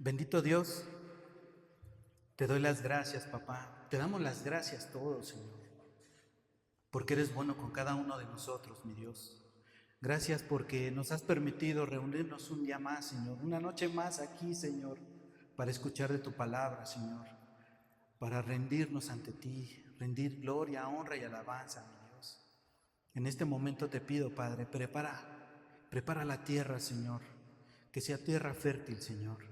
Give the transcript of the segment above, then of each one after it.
Bendito Dios, te doy las gracias, papá. Te damos las gracias todos, Señor, porque eres bueno con cada uno de nosotros, mi Dios. Gracias porque nos has permitido reunirnos un día más, Señor, una noche más aquí, Señor, para escuchar de tu palabra, Señor, para rendirnos ante ti, rendir gloria, honra y alabanza, mi Dios. En este momento te pido, Padre, prepara la tierra, Señor, que sea tierra fértil, Señor.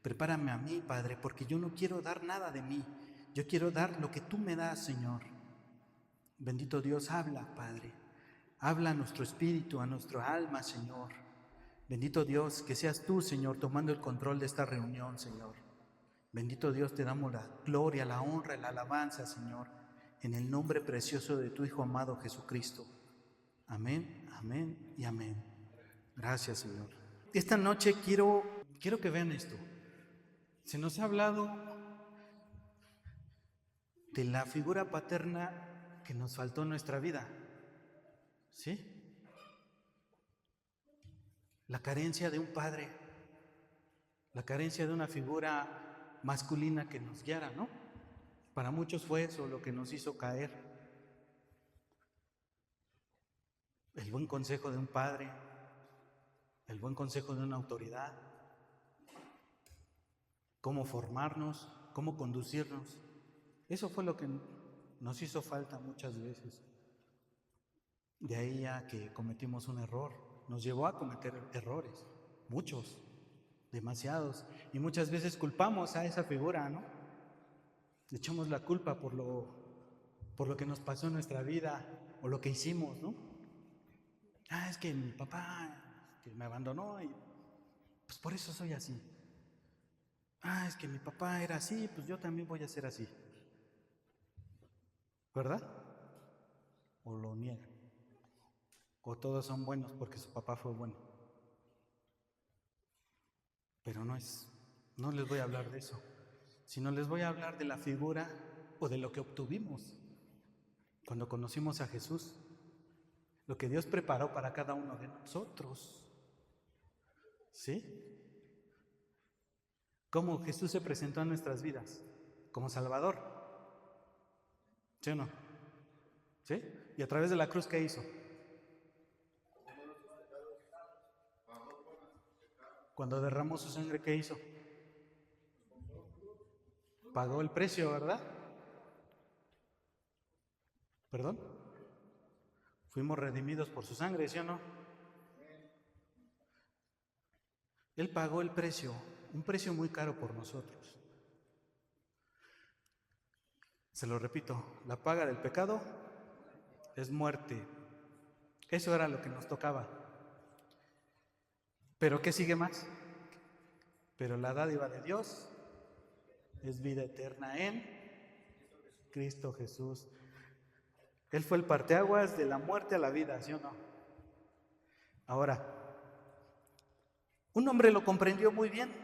Prepárame a mí, Padre, porque yo no quiero dar nada de mí. Yo quiero dar lo que tú me das, Señor. Bendito Dios, habla, Padre. Habla a nuestro espíritu, a nuestra alma, Señor. Bendito Dios, que seas tú, Señor, tomando el control de esta reunión, Señor. Bendito Dios, te damos la gloria, la honra y la alabanza, Señor, en el nombre precioso de tu Hijo amado Jesucristo. Amén, amén y amén. Gracias, Señor. Esta noche quiero que vean esto. Se nos ha hablado de la figura paterna que nos faltó en nuestra vida, ¿sí? La carencia de un padre, la carencia de una figura masculina que nos guiara, ¿no? Para muchos fue eso lo que nos hizo caer. El buen consejo de un padre, el buen consejo de una autoridad, cómo formarnos, cómo conducirnos. Eso fue lo que nos hizo falta muchas veces. De ahí a que cometimos un error, nos llevó a cometer errores, muchos, demasiados, y muchas veces culpamos a esa figura, ¿no? Le echamos la culpa por lo que nos pasó en nuestra vida o lo que hicimos, ¿no? Es que mi papá que me abandonó y pues por eso soy así. Es que mi papá era así, pues yo también voy a ser así. ¿Verdad? O lo niegan. O todos son buenos porque su papá fue bueno. Pero no les voy a hablar de eso, sino les voy a hablar de la figura o de lo que obtuvimos cuando conocimos a Jesús, lo que Dios preparó para cada uno de nosotros. ¿Sí? Cómo Jesús se presentó en nuestras vidas como Salvador. ¿Sí o no? ¿Sí? Y a través de la cruz, ¿qué hizo? Cuando derramó su sangre, ¿qué hizo? Pagó el precio, ¿verdad? ¿Perdón? Fuimos redimidos por su sangre, ¿sí o no? Él pagó el precio, un precio muy caro por nosotros. Se lo repito, la paga del pecado es muerte. Eso era lo que nos tocaba. ¿Pero qué sigue más? Pero la dádiva de Dios es vida eterna en Cristo Jesús. Él fue el parteaguas de la muerte a la vida, ¿sí o no? Ahora, un hombre lo comprendió muy bien.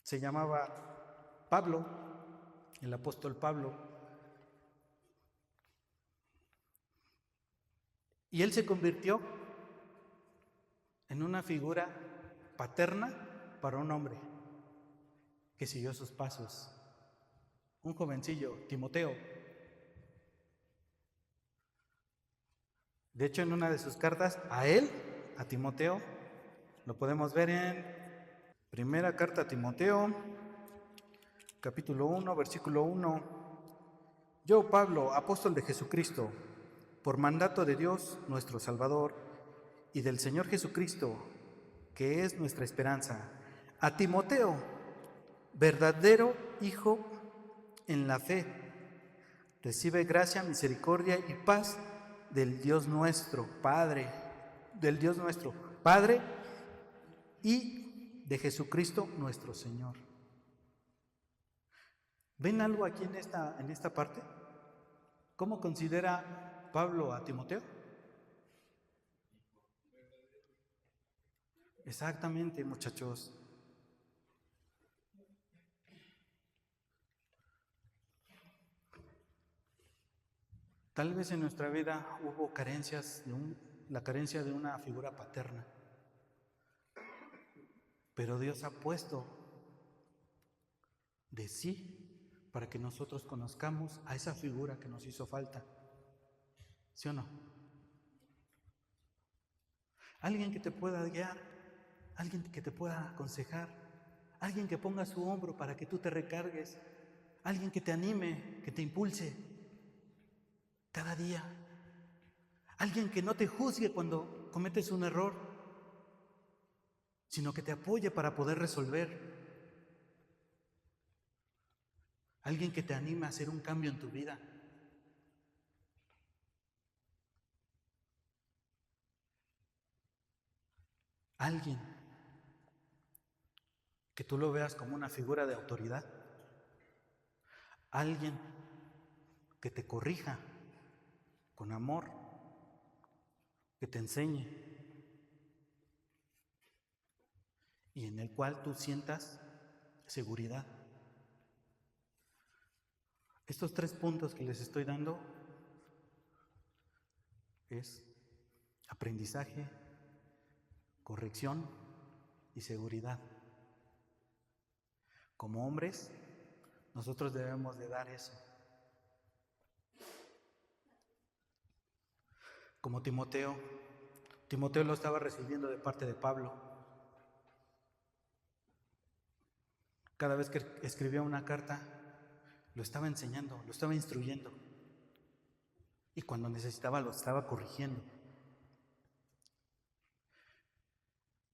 Se llamaba Pablo, el apóstol Pablo. Y él se convirtió en una figura paterna para un hombre que siguió sus pasos. Un jovencillo, Timoteo. De hecho, en una de sus cartas a él, a Timoteo, lo podemos ver en primera carta a Timoteo, capítulo 1, versículo 1. Yo, Pablo, apóstol de Jesucristo, por mandato de Dios nuestro Salvador y del Señor Jesucristo, que es nuestra esperanza, a Timoteo, verdadero hijo en la fe, recibe gracia, misericordia y paz del Dios nuestro Padre, y de Jesucristo nuestro Señor. ¿Ven algo aquí en esta parte? ¿Cómo considera Pablo a Timoteo? Exactamente, muchachos. Tal vez en nuestra vida hubo carencias, la carencia de una figura paterna. Pero Dios ha puesto de sí para que nosotros conozcamos a esa figura que nos hizo falta. ¿Sí o no? Alguien que te pueda guiar, alguien que te pueda aconsejar, alguien que ponga su hombro para que tú te recargues, alguien que te anime, que te impulse cada día, alguien que no te juzgue cuando cometes un error, sino que te apoye para poder resolver, alguien que te anime a hacer un cambio en tu vida. Alguien que tú lo veas como una figura de autoridad. Alguien que te corrija con amor, que te enseñe y en el cual tú sientas seguridad. Estos 3 puntos que les estoy dando es aprendizaje, corrección y seguridad. Como hombres, nosotros debemos de dar eso. Como Timoteo lo estaba recibiendo de parte de Pablo. Cada vez que escribía una carta, lo estaba enseñando, lo estaba instruyendo. Y cuando necesitaba, lo estaba corrigiendo.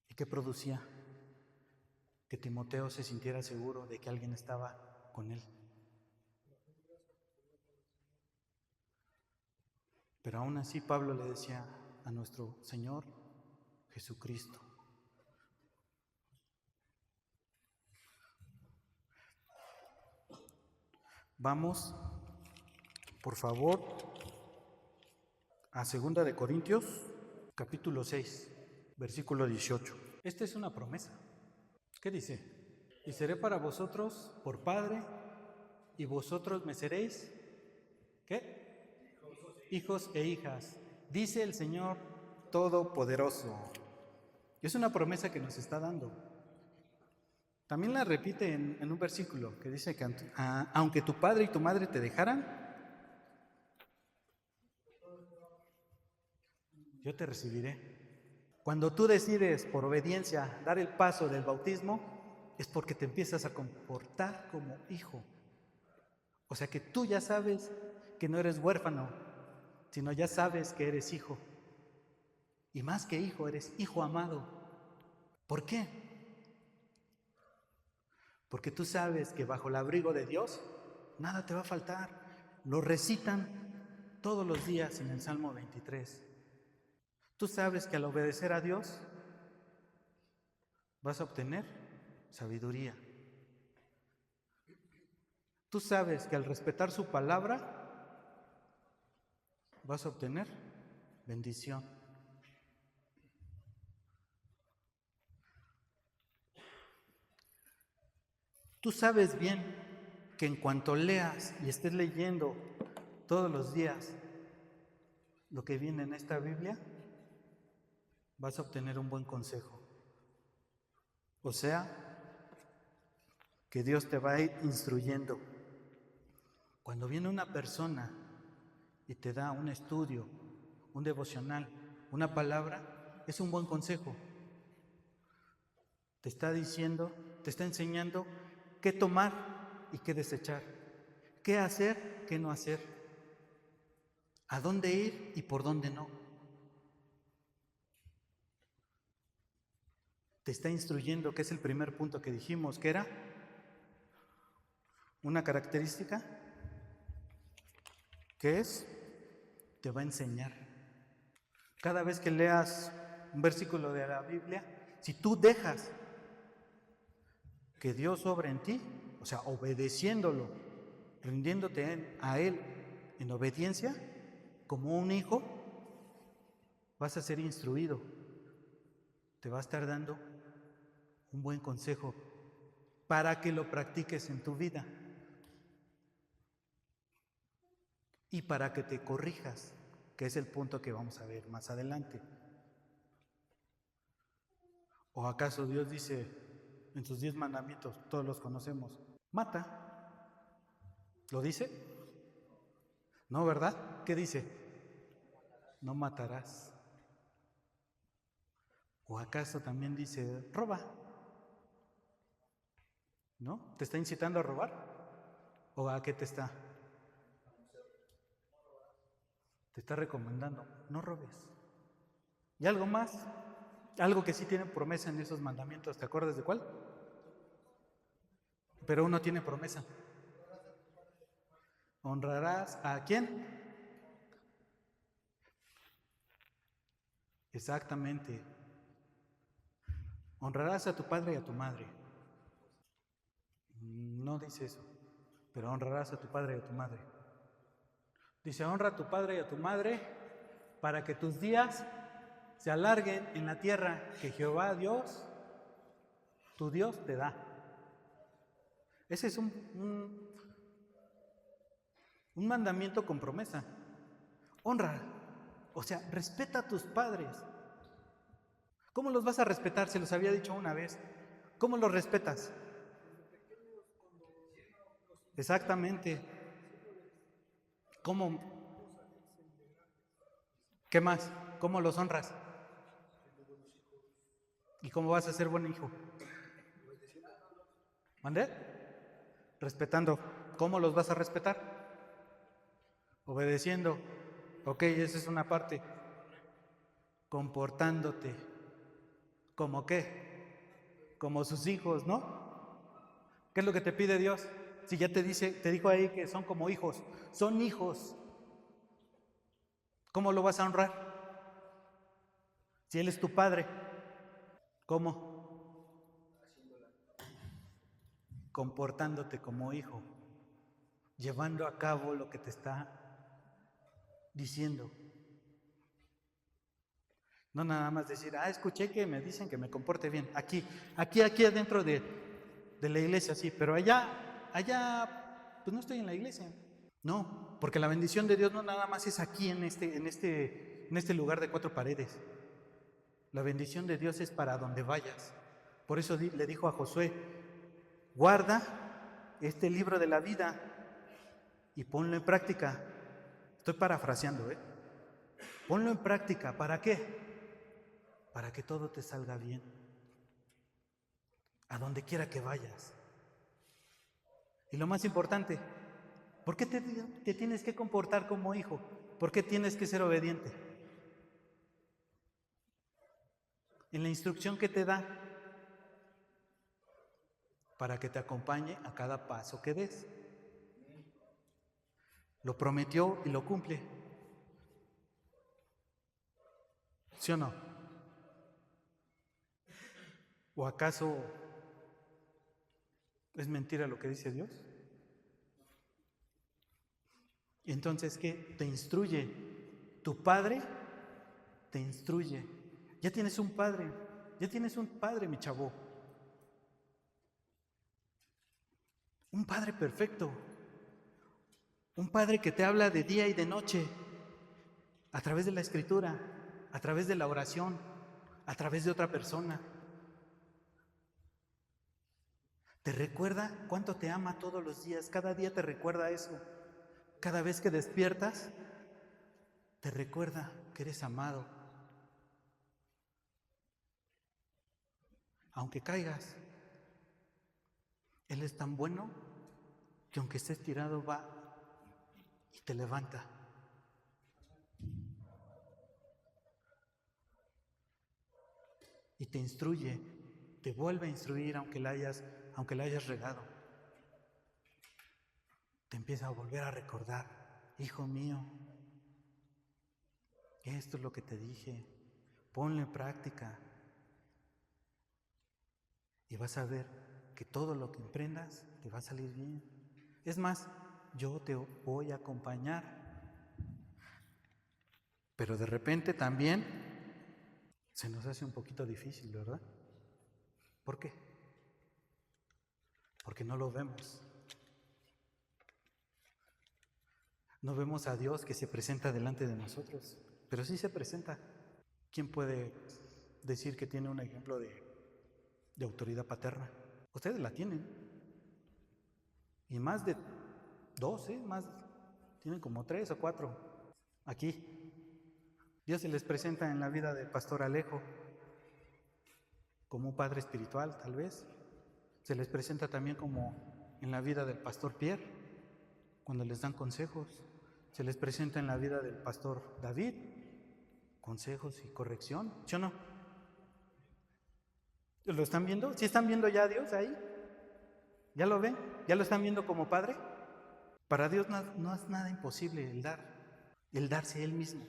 ¿Y qué producía? Que Timoteo se sintiera seguro de que alguien estaba con él. Pero aún así Pablo le decía a nuestro Señor Jesucristo. Vamos, por favor, a 2 de Corintios, capítulo 6, versículo 18. Esta es una promesa. ¿Qué dice? Y seré para vosotros por Padre, y vosotros me seréis, ¿qué? Hijos e hijas, dice el Señor Todopoderoso. Es una promesa que nos está dando. También la repite en un versículo que dice que aunque tu padre y tu madre te dejaran, yo te recibiré. Cuando tú decides por obediencia dar el paso del bautismo, es porque te empiezas a comportar como hijo. O sea que tú ya sabes que no eres huérfano, sino ya sabes que eres hijo. Y más que hijo, eres hijo amado. ¿Por qué? Porque tú sabes que bajo el abrigo de Dios nada te va a faltar. Lo recitan todos los días en el Salmo 23. Tú sabes que al obedecer a Dios vas a obtener sabiduría. Tú sabes que al respetar su palabra vas a obtener bendición. Tú sabes bien que en cuanto leas y estés leyendo todos los días lo que viene en esta Biblia, vas a obtener un buen consejo. O sea, que Dios te va a ir instruyendo. Cuando viene una persona y te da un estudio, un devocional, una palabra, es un buen consejo. Te está diciendo, te está enseñando qué tomar y qué desechar, qué hacer, qué no hacer, a dónde ir y por dónde no. Te está instruyendo, que es el primer punto que dijimos, que era una característica, que es, te va a enseñar. Cada vez que leas un versículo de la Biblia, si tú dejas que Dios obra en ti, o sea, obedeciéndolo, rindiéndote a Él en obediencia, como un hijo, vas a ser instruido. Te va a estar dando un buen consejo para que lo practiques en tu vida y para que te corrijas, que es el punto que vamos a ver más adelante. ¿O acaso Dios dice, en sus 10 mandamientos, todos los conocemos. Mata. ¿Lo dice? No, ¿verdad? ¿Qué dice? No matarás. ¿O acaso también dice, roba? ¿No? ¿Te está incitando a robar? ¿O a qué te está? Te está recomendando, no robes. ¿Y algo más? Algo que sí tiene promesa en esos mandamientos, ¿te acuerdas de cuál? Pero uno tiene promesa. ¿Honrarás a quién? Exactamente. Honrarás a tu padre y a tu madre. No dice eso, pero honrarás a tu padre y a tu madre. Dice, honra a tu padre y a tu madre para que tus días se alarguen en la tierra que Jehová Dios, tu Dios, te da. Ese es un mandamiento con promesa. Honra, o sea, respeta a tus padres. ¿Cómo los vas a respetar? Se los había dicho una vez. ¿Cómo los respetas? Exactamente. ¿Cómo? ¿Qué más? ¿Cómo los honras? ¿Y cómo vas a ser buen hijo? ¿Mandé? Respetando. ¿Cómo los vas a respetar? Obedeciendo. Ok, esa es una parte. Comportándote. ¿Como qué? Como sus hijos, ¿no? ¿Qué es lo que te pide Dios? Si ya te dijo ahí que son como hijos, son hijos. ¿Cómo lo vas a honrar? Si Él es tu padre, ¿cómo? Comportándote como hijo, llevando a cabo lo que te está diciendo. No nada más decir, escuché que me dicen que me comporte bien. Aquí adentro de la iglesia, sí, pero allá, pues no estoy en la iglesia. No, porque la bendición de Dios no nada más es aquí en este lugar de 4 paredes. La bendición de Dios es para donde vayas. Por eso le dijo a Josué, guarda este libro de la vida y ponlo en práctica. Estoy parafraseando, Ponlo en práctica. ¿Para qué? Para que todo te salga bien. A donde quiera que vayas. Y lo más importante, ¿por qué te tienes que comportar como hijo? ¿Por qué tienes que ser obediente? En la instrucción que te da, para que te acompañe a cada paso que des. Lo prometió y lo cumple. ¿Sí o no? ¿O acaso es mentira lo que dice Dios? Y entonces, ¿qué? Te instruye. Tu padre te instruye. Ya tienes un padre, mi chavo. Un padre perfecto. Un padre que te habla de día y de noche, a través de la escritura, a través de la oración, a través de otra persona. Te recuerda cuánto te ama todos los días, cada día te recuerda eso. Cada vez que despiertas, te recuerda que eres amado. Aunque caigas, Él es tan bueno que aunque estés tirado va y te levanta. Y te instruye, te vuelve a instruir aunque la hayas regado. Te empieza a volver a recordar, hijo mío, esto es lo que te dije, ponlo en práctica. Y vas a ver que todo lo que emprendas te va a salir bien. Es más, yo te voy a acompañar. Pero de repente también se nos hace un poquito difícil, ¿verdad? ¿Por qué? Porque no lo vemos. No vemos a Dios que se presenta delante de nosotros, pero sí se presenta. ¿Quién puede decir que tiene un ejemplo de autoridad paterna? Ustedes la tienen. Y más de 12, más, tienen como 3 o 4 aquí. Dios se les presenta en la vida del pastor Alejo como un padre espiritual, tal vez. Se les presenta también como en la vida del pastor Pierre, cuando les dan consejos. Se les presenta en la vida del pastor David, consejos y corrección, ¿sí o no? ¿Lo están viendo? ¿Sí están viendo ya a Dios ahí? ¿Ya lo ven? ¿Ya lo están viendo como padre? Para Dios no es nada imposible el darse Él mismo.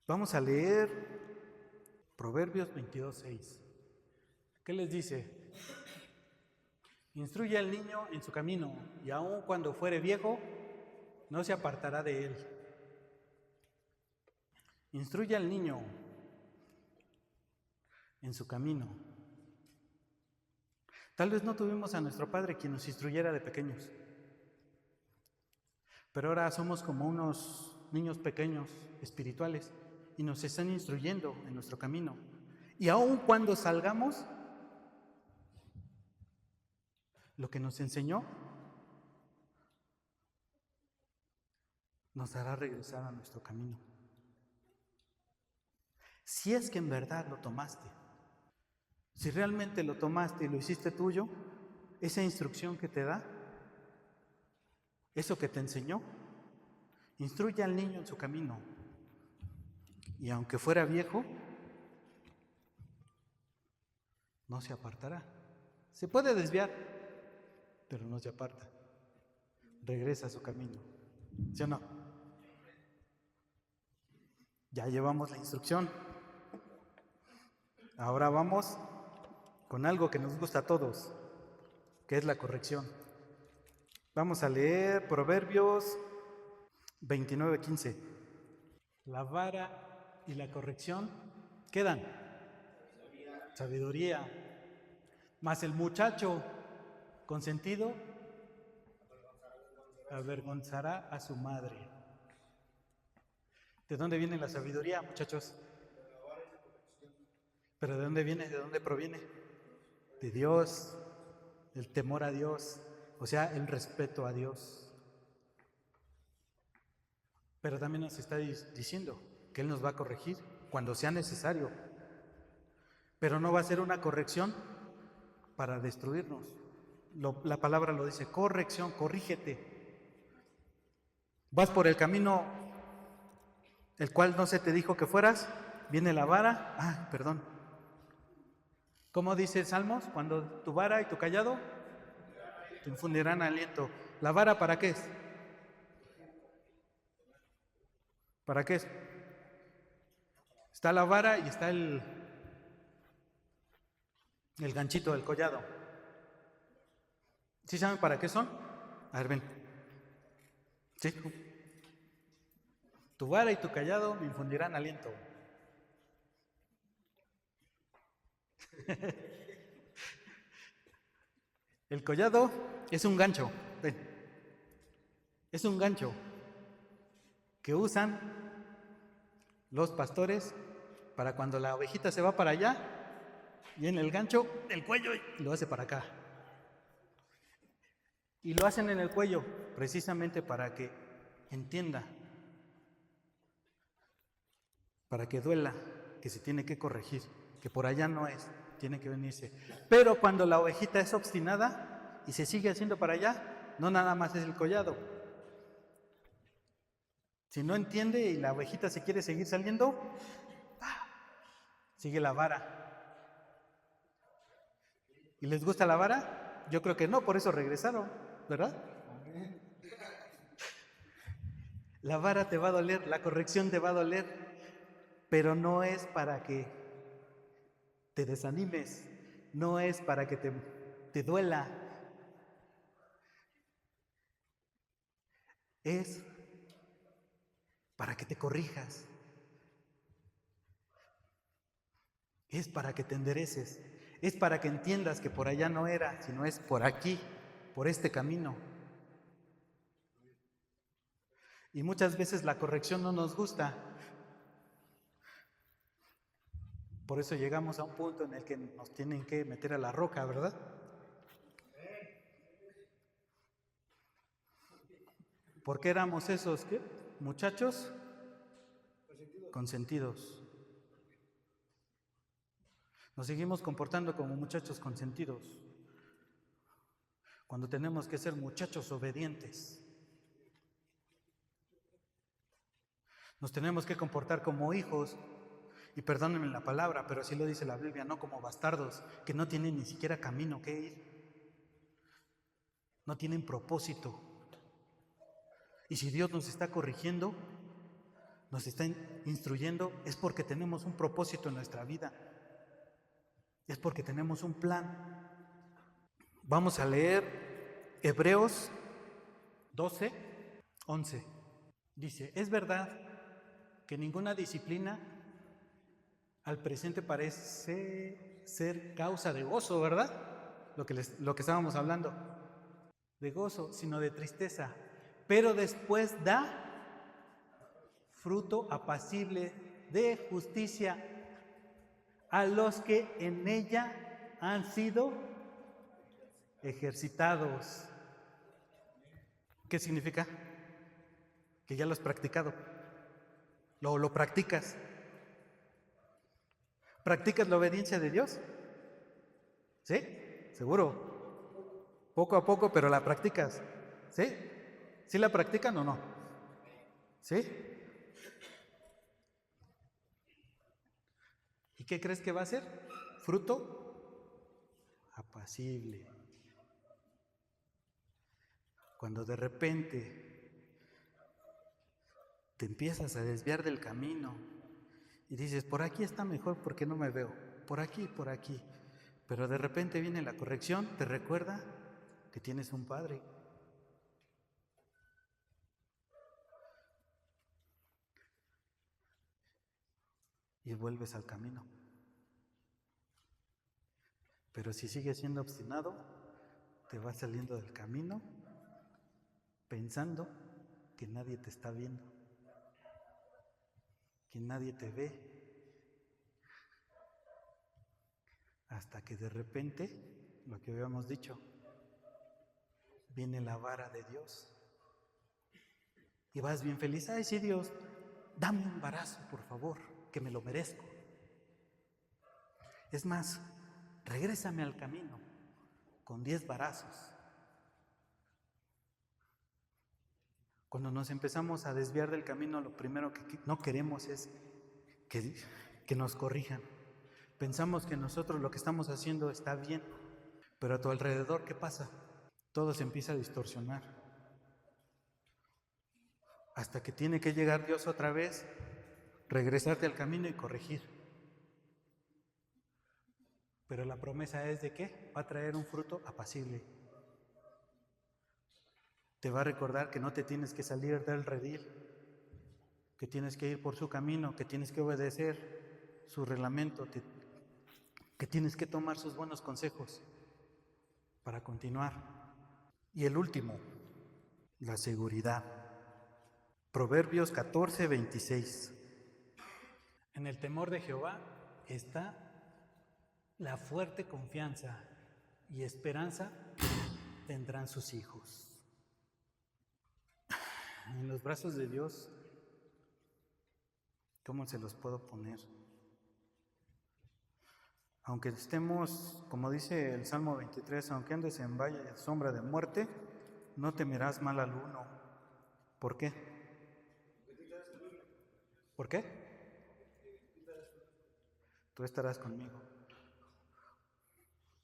Vamos a leer Proverbios 22:6. ¿Qué les dice? Instruye al niño en su camino, y aun cuando fuere viejo, no se apartará de él. Instruye al niño en su camino. Tal vez no tuvimos a nuestro padre quien nos instruyera de pequeños, pero ahora somos como unos niños pequeños espirituales y nos están instruyendo en nuestro camino. Y aun cuando salgamos, lo que nos enseñó nos hará regresar a nuestro camino. Si es que en verdad lo tomaste, si realmente lo tomaste y lo hiciste tuyo, esa instrucción que te da, eso que te enseñó, instruye al niño en su camino. Y aunque fuera viejo, no se apartará. Se puede desviar, pero no se aparta. Regresa a su camino. ¿Sí o no? Ya llevamos la instrucción. Ahora vamos con algo que nos gusta a todos, que es la corrección. Vamos a leer Proverbios 29:15. La vara y la corrección, ¿qué dan? Sabiduría. Mas el muchacho consentido avergonzará a su madre. ¿De dónde viene la sabiduría, muchachos? ¿Pero de dónde viene? ¿De dónde proviene? De Dios, el temor a Dios, o sea, el respeto a Dios. Pero también nos está diciendo que Él nos va a corregir cuando sea necesario. Pero no va a ser una corrección para destruirnos. La palabra lo dice, corrección, corrígete. Vas por el camino el cual no se te dijo que fueras, viene la vara, perdón. ¿Cómo dice Salmos? Cuando tu vara y tu callado te infundirán aliento. ¿La vara para qué es? ¿Para qué es? Está la vara y está el ganchito del collado. ¿Sí saben para qué son? A ver, ven. ¿Sí? Tu vara y tu callado me infundirán aliento. El collado es un gancho. Ven. Es un gancho que usan los pastores para cuando la ovejita se va para allá, y en el gancho el cuello lo hace para acá. Y lo hacen en el cuello precisamente para que entienda, para que duela, que se tiene que corregir, que por allá no es, tiene que venirse. Pero cuando la ovejita es obstinada y se sigue haciendo para allá, no nada más es el collado. Si no entiende y la ovejita se quiere seguir saliendo, sigue la vara. ¿Y les gusta la vara? Yo creo que no, por eso regresaron, ¿verdad? La vara te va a doler, la corrección te va a doler, pero no es para que te desanimes, no es para que te duela, es para que te corrijas, es para que te endereces, es para que entiendas que por allá no era, sino es por aquí, por este camino. Y muchas veces la corrección no nos gusta. Por eso llegamos a un punto en el que nos tienen que meter a la roca, ¿verdad? ¿Por qué éramos esos qué? Muchachos consentidos. Nos seguimos comportando como muchachos consentidos, cuando tenemos que ser muchachos obedientes. Nos tenemos que comportar como hijos, y perdónenme la palabra, pero así lo dice la Biblia, no como bastardos, que no tienen ni siquiera camino que ir, no tienen propósito. Y si Dios nos está corrigiendo, nos está instruyendo, es porque tenemos un propósito en nuestra vida, es porque tenemos un plan. Vamos a leer Hebreos 12:11. Dice, es verdad que ninguna disciplina al presente parece ser causa de gozo, ¿verdad? Lo que estábamos hablando, de gozo, sino de tristeza. Pero después da fruto apacible de justicia a los que en ella han sido ejercitados. ¿Qué significa? Que ya lo has practicado. Lo practicas. ¿Practicas la obediencia de Dios? ¿Sí? Seguro. Poco a poco, pero la practicas. ¿Sí? ¿Sí la practican o no? ¿Sí? ¿Y qué crees que va a ser? Fruto apacible. Cuando de repente te empiezas a desviar del camino y dices, por aquí está mejor, ¿por qué no me veo? Por aquí, por aquí. Pero de repente viene la corrección, te recuerda que tienes un Padre. Y vuelves al camino. Pero si sigues siendo obstinado, te vas saliendo del camino pensando que nadie te está viendo, que nadie te ve, hasta que de repente, lo que habíamos dicho, viene la vara de Dios y vas bien feliz. Ay, sí, Dios, dame un embarazo, por favor, que me lo merezco. Es más, regrésame al camino con 10 varazos. Cuando nos empezamos a desviar del camino, lo primero que no queremos es que nos corrijan. Pensamos que nosotros lo que estamos haciendo está bien, pero a tu alrededor, ¿qué pasa? Todo se empieza a distorsionar. Hasta que tiene que llegar Dios otra vez, regresarte al camino y corregir. Pero la promesa es de que va a traer un fruto apacible. Te va a recordar que no te tienes que salir del redil, que tienes que ir por su camino, que tienes que obedecer su reglamento, que tienes que tomar sus buenos consejos para continuar. Y el último, la seguridad. Proverbios 14:26. En el temor de Jehová está la fuerte confianza y esperanza tendrán sus hijos. En los brazos de Dios, ¿cómo se los puedo poner? Aunque estemos, como dice el Salmo 23, aunque andes en valle de sombra de muerte, no temerás mal alguno. ¿Por qué? ¿Por qué? Tú estarás conmigo.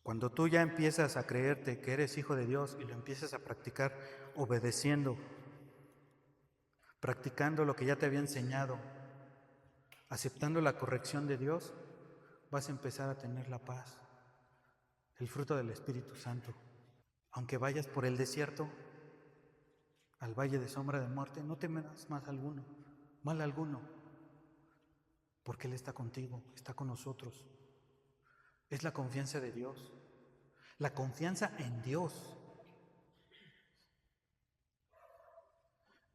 Cuando tú ya empiezas a creerte que eres hijo de Dios y lo empiezas a practicar obedeciendo, practicando lo que ya te había enseñado, aceptando la corrección de Dios, vas a empezar a tener la paz, el fruto del Espíritu Santo. Aunque vayas por el desierto, al valle de sombra de muerte, no temerás mal alguno, porque Él está contigo, está con nosotros. Es la confianza de Dios, la confianza en Dios.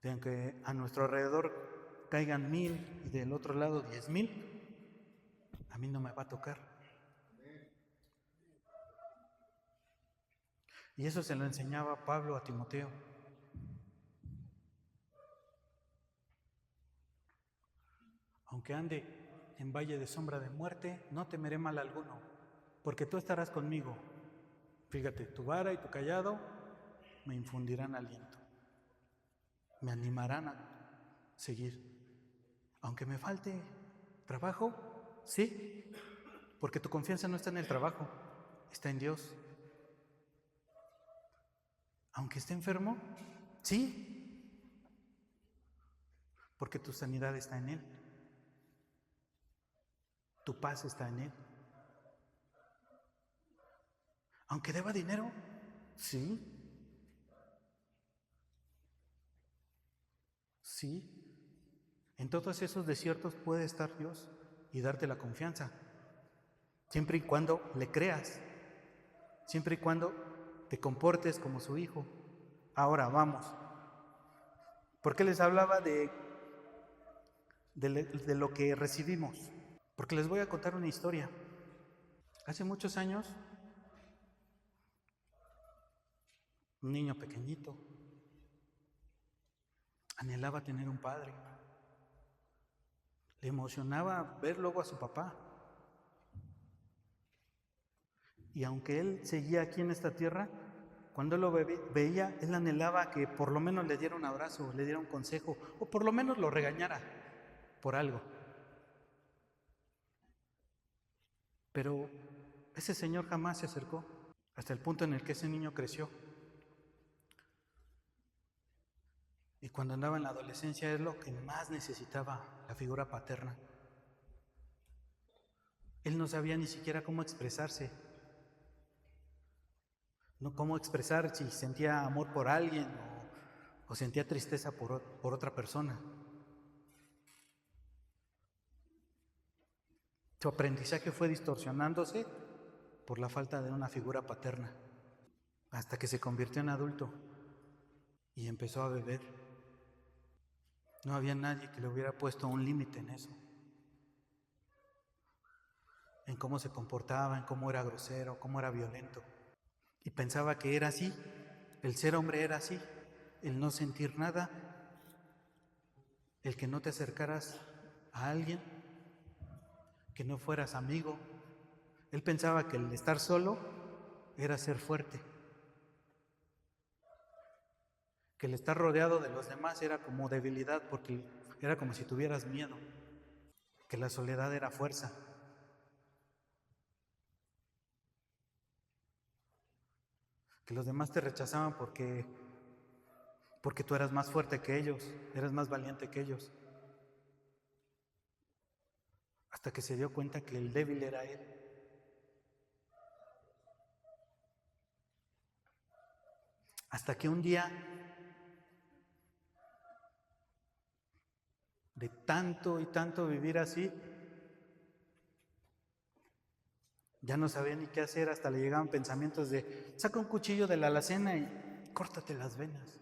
De aunque a nuestro alrededor caigan 1000 y del otro lado 10,000, a mí no me va a tocar. Y eso se lo enseñaba Pablo a Timoteo. Aunque ande en valle de sombra de muerte, no temeré mal alguno, porque tú estarás conmigo. Fíjate, tu vara y tu callado me infundirán aliento, me animarán a seguir. Aunque me falte trabajo, sí, porque tu confianza no está en el trabajo, está en Dios. Aunque esté enfermo, sí, porque tu sanidad está en Él, tu paz está en Él. Aunque deba dinero, sí, sí. En todos esos desiertos puede estar Dios y darte la confianza, siempre y cuando le creas, siempre y cuando te comportes como su hijo. Ahora vamos. ¿Por qué les hablaba de lo que recibimos? Porque les voy a contar una historia. Hace muchos años, un niño pequeñito anhelaba tener un padre. Le emocionaba ver luego a su papá. Y aunque él seguía aquí en esta tierra, cuando él lo veía, él anhelaba que por lo menos le diera un abrazo, le diera un consejo, o por lo menos lo regañara por algo. Pero ese señor jamás se acercó, hasta el punto en el que ese niño creció. Y cuando andaba en la adolescencia es lo que más necesitaba, la figura paterna. Él no sabía ni siquiera cómo expresarse, no cómo expresar si sentía amor por alguien o sentía tristeza por otra persona. Su aprendizaje fue distorsionándose por la falta de una figura paterna, hasta que se convirtió en adulto y empezó a beber. No había nadie que le hubiera puesto un límite en eso, en cómo se comportaba, en cómo era grosero, cómo era violento. Y pensaba que era así, el ser hombre era así, el no sentir nada, el que no te acercaras a alguien, que no fueras amigo. Él pensaba que el estar solo era ser fuerte, que el estar rodeado de los demás era como debilidad, porque era como si tuvieras miedo, que la soledad era fuerza. Que los demás te rechazaban porque tú eras más fuerte que ellos, eras más valiente que ellos. Hasta que se dio cuenta que el débil era él. Hasta que un día, de tanto y tanto vivir así, ya no sabía ni qué hacer, hasta le llegaban pensamientos de: saca un cuchillo de la alacena y córtate las venas.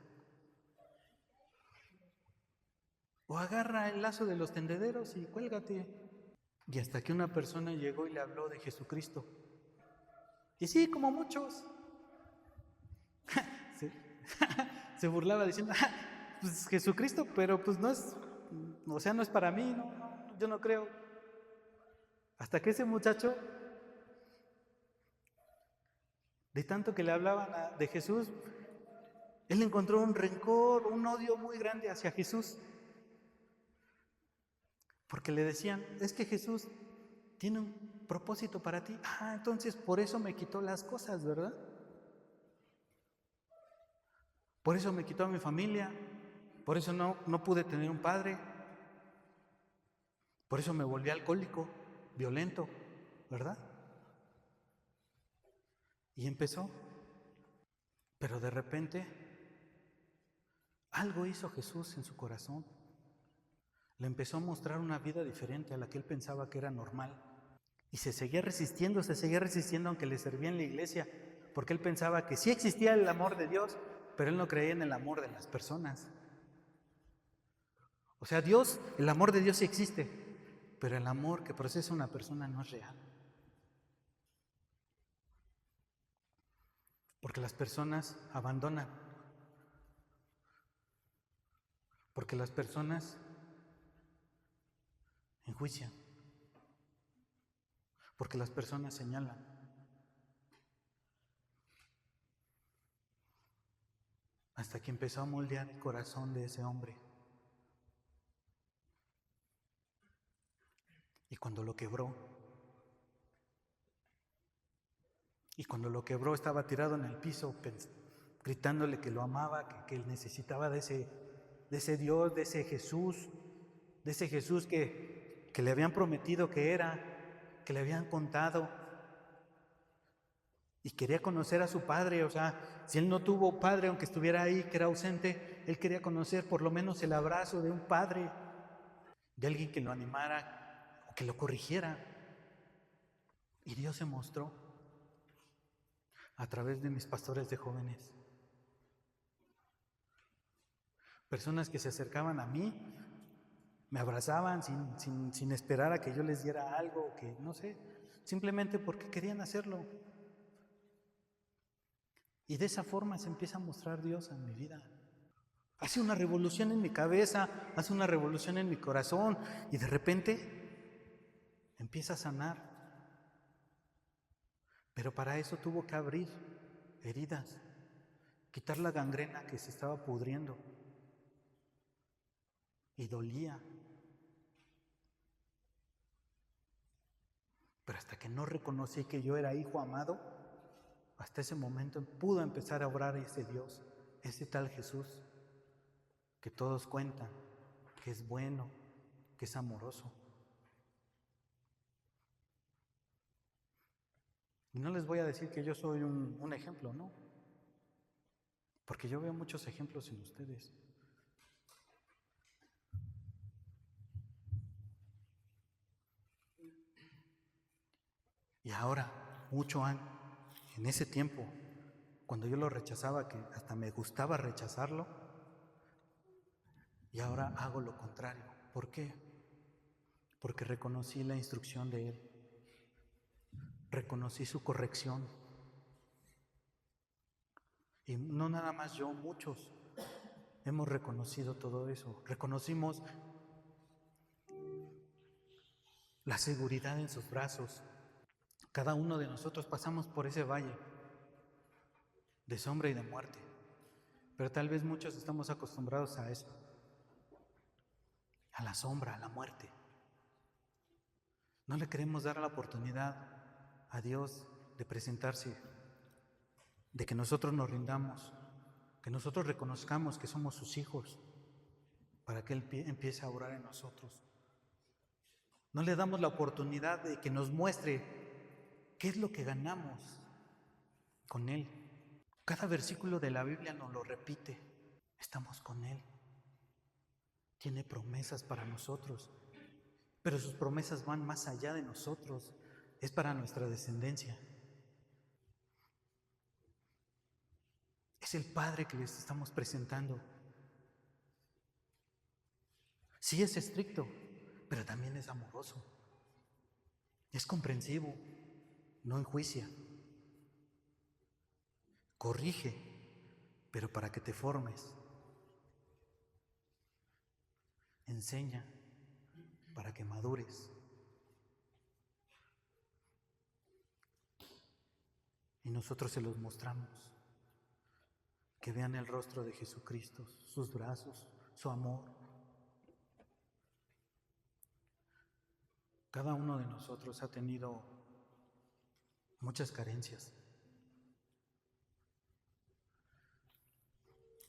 O agarra el lazo de los tendederos y cuélgate. Y hasta que una persona llegó y le habló de Jesucristo. Y sí, como muchos, se burlaba diciendo: pues Jesucristo, pero pues no es, o sea, no es para mí, no, yo no creo. Hasta que ese muchacho, de tanto que le hablaban de Jesús, él encontró un rencor, un odio muy grande hacia Jesús. Porque le decían: es que Jesús tiene un propósito para ti. Entonces por eso me quitó las cosas, ¿verdad? Por eso me quitó a mi familia, por eso no pude tener un padre, por eso me volví alcohólico, violento, ¿verdad? Y empezó. Pero de repente algo hizo Jesús en su corazón. Le empezó a mostrar una vida diferente a la que él pensaba que era normal. Y se seguía resistiendo aunque le servía en la iglesia, porque él pensaba que sí existía el amor de Dios, pero él no creía en el amor de las personas. O sea, Dios, el amor de Dios sí existe, pero el amor que procesa una persona no es real. Porque las personas abandonan, porque las personas enjuician, porque las personas señalan. Hasta que empezó a moldear el corazón de ese hombre. Y cuando lo quebró, estaba tirado en el piso, gritándole que lo amaba, que él necesitaba de ese Dios, de ese Jesús que le habían prometido que era, que le habían contado. Y quería conocer a su padre, o sea, si él no tuvo padre, aunque estuviera ahí, que era ausente, él quería conocer por lo menos el abrazo de un padre, de alguien que lo animara o que lo corrigiera. Y Dios se mostró a través de mis pastores de jóvenes. Personas que se acercaban a mí, me abrazaban sin esperar a que yo les diera algo, que no sé, simplemente porque querían hacerlo. Y de esa forma se empieza a mostrar Dios en mi vida. Hace una revolución en mi cabeza, hace una revolución en mi corazón y de repente empieza a sanar. Pero para eso tuvo que abrir heridas, quitar la gangrena que se estaba pudriendo y dolía. Pero hasta que no reconocí que yo era hijo amado, hasta ese momento pudo empezar a obrar ese Dios, ese tal Jesús, que todos cuentan, que es bueno, que es amoroso. Y no les voy a decir que yo soy un ejemplo, ¿no? Porque yo veo muchos ejemplos en ustedes. Y ahora, en ese tiempo, cuando yo lo rechazaba, que hasta me gustaba rechazarlo, y ahora hago lo contrario. ¿Por qué? Porque reconocí la instrucción de Él, reconocí su corrección. Y no nada más yo, muchos hemos reconocido todo eso. Reconocimos la seguridad en sus brazos. Cada uno de nosotros pasamos por ese valle de sombra y de muerte. Pero tal vez muchos estamos acostumbrados a eso, a la sombra, a la muerte. No le queremos dar la oportunidad a Dios de presentarse, de que nosotros nos rindamos, que nosotros reconozcamos que somos sus hijos, para que Él empiece a orar en nosotros. No le damos la oportunidad de que nos muestre qué es lo que ganamos con Él. Cada versículo de la Biblia nos lo repite. Estamos con Él. Tiene promesas para nosotros, pero sus promesas van más allá de nosotros. Es para nuestra descendencia. Es el Padre que les estamos presentando. Sí es estricto, pero también es amoroso. Es comprensivo, no enjuicia. Corrige, pero para que te formes. Enseña para que madures. Y nosotros se los mostramos. Que vean el rostro de Jesucristo, sus brazos, su amor. Cada uno de nosotros ha tenido muchas carencias,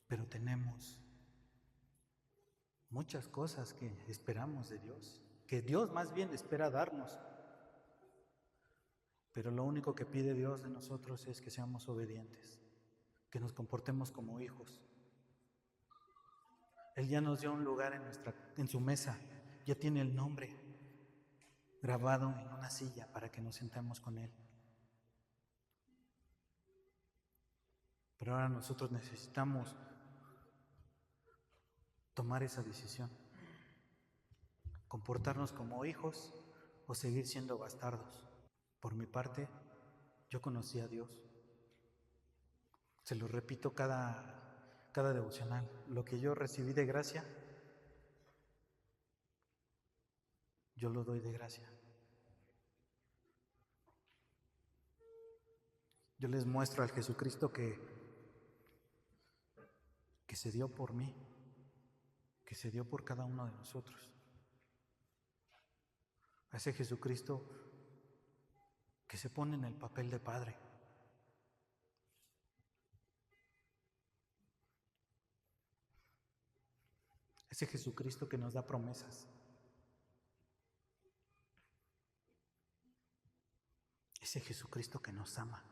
pero tenemos muchas cosas que esperamos de Dios, que Dios más bien espera darnos. Pero lo único que pide Dios de nosotros es que seamos obedientes, que nos comportemos como hijos. Él ya nos dio un lugar en su mesa, ya tiene el nombre grabado en una silla para que nos sentemos con Él. Pero ahora nosotros necesitamos tomar esa decisión, comportarnos como hijos o seguir siendo bastardos. Por mi parte, yo conocí a Dios. Se lo repito cada devocional. Lo que yo recibí de gracia, yo lo doy de gracia. Yo les muestro al Jesucristo que se dio por mí, que se dio por cada uno de nosotros. A ese Jesucristo que se pone en el papel de Padre. Ese Jesucristo que nos da promesas. Ese Jesucristo que nos ama.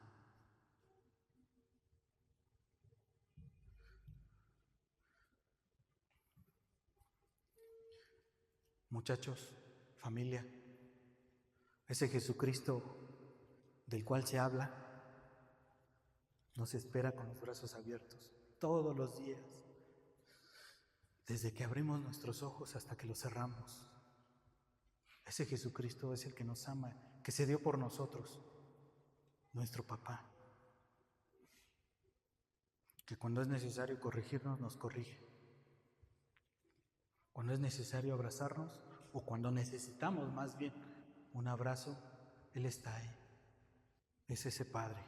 Muchachos, familia, ese Jesucristo del cual se habla, nos espera con los brazos abiertos todos los días, desde que abrimos nuestros ojos hasta que los cerramos. Ese Jesucristo es el que nos ama, que se dio por nosotros, nuestro papá, que cuando es necesario corregirnos, nos corrige. Cuando es necesario abrazarnos, o cuando necesitamos más bien un abrazo, Él está ahí. Es ese Padre.